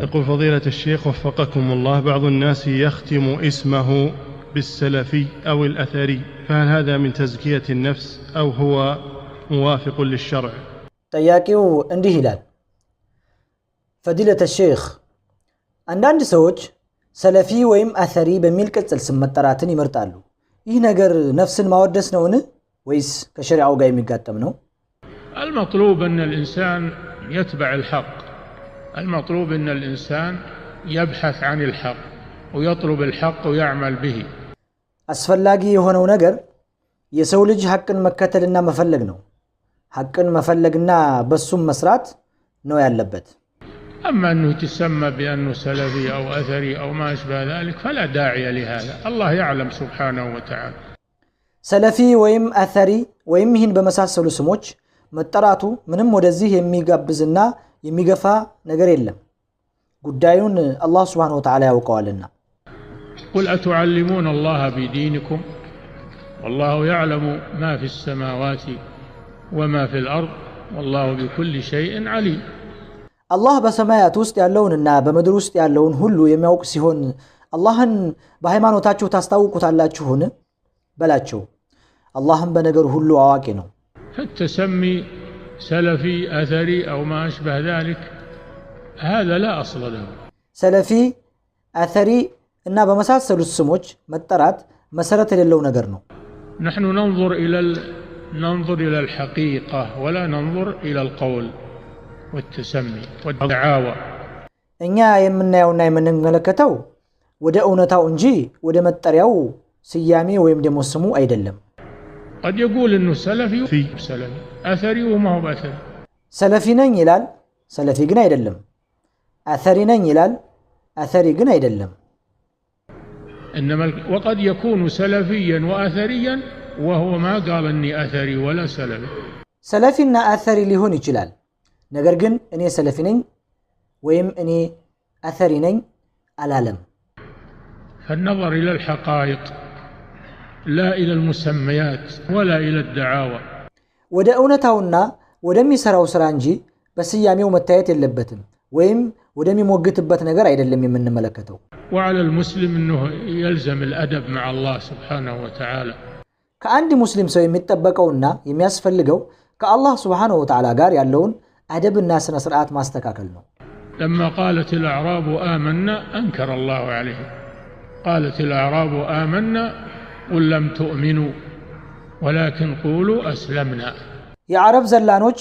يقول فضيلة الشيخ وفقكم الله، بعض الناس يختم اسمه بالسلفي أو الأثري، فهل هذا من تزكية النفس أو هو موافق للشرع؟ ጥያቄው እንዲህ ይላል። ፈዲለተ ሼኽ አንዳንድ ሰዎች ሰለፊ ወይም አሰሪ በሚል ቅጽል ስም መጠራትን ይመርጣሉ። ይህ ነገር ነፍስን ማወደስ ነውን ወይስ ከሸሪዓው ጋር የሚጋጠም ነው? المطلوب أن الإنسان يتبع الحق، المطلوب أن الإنسان يبحث عن الحق ويطلب الحق ويعمل به. አስፈላጊ የሆነው ነገር የሰው ልጅ ሐቅን መከተልና መፈለግ ነው። ሐቅን መፈለግና በሱም መስራት ነው ያለበት። أما أنه تسمى بأنه سلفي أو أثري أو ما أشبه ذلك فلا داعي لهذا، الله يعلم سبحانه وتعالى. ሰለፊ ወይም አሰሪ ወይም ይህን በመሳሰሉ ስሞች መጠራቱ ምንም ወደዚህ የሚጋብዝና የሚገፋ ነገር የለም። ጉዳዩን አላህ Subhanahu Wa Ta'ala ያውቀዋልና። قل أتعلمون الله بدينكم والله يعلم ما في السماوات وما في الأرض والله بكل شيء عليم. አላህ በሰማያት ውስጥ ያለውንና በምድር ውስጥ ያለውን ሁሉ የሚያውቅ ሲሆን አላህን በሃይማኖታችሁ ታስታውቁታላችሁን በላቸው። አላህም በነገር ሁሉ አዋቂ ነው። فالتسمي سلفي أثري أو ما أشبه ذلك هذا لا أصل له. ሰለፊ አሰሪ እና በመሳሰሉት ስሞች መጠራት መሰረት የሌለው ነገር ነው። نحن ننظر إلى الحقيقة ولا ننظر إلى القول والتسمي والدعاوى. እኛ የምናየውና የምንመለከተው ወደ እውነታው እንጂ ወደ መጠሪያው ስያሜ ወይም ደግሞ ስሙ አይደለም። قد يقول إنه سلفي أثري وما هو أثري. ሰለፊ ነኝ ይላል፣ ሰለፊ ግን አይደለም። አሰሪ ነኝ ይላል፣ አሰሪ ግን አይደለም። إنما وقد يكون سلفيا وأثريا وهو ما قال إني أثري ولا سلفي. ሰለፊና አሰሪ ሊሆን ይችላል፣ ነገር ግን እኔ ሰለፊ ነኝ ወይም እኔ አሰሪ ነኝ አላለም። فالنظر إلى الحقائق لا إلى المسميات ولا إلى الدعاوى. ወደ እውነታውና ወደሚሰራው ስራ እንጂ በስያሜው መታየት የለበትም ወይም ወደሚሞግትበት ነገር አይደለም የምንመለከተው። وعلى المسلم أنه يلزم الأدب مع الله سبحانه وتعالى. ከአንድ ሙስሊም ሰው የሚጠበቀውና የሚያስፈልገው ከአላህ Subhanahu Wa Ta'ala ጋር ያለውን አደብና ስነ ስርዓት ማስተካከል ነው። لما قالت الأعراب آمنا أنكر الله عليهم، قالت الأعراب آمنا قل لم تؤمنوا ولكن قولوا أسلمنا. የአረብ ዘላኖች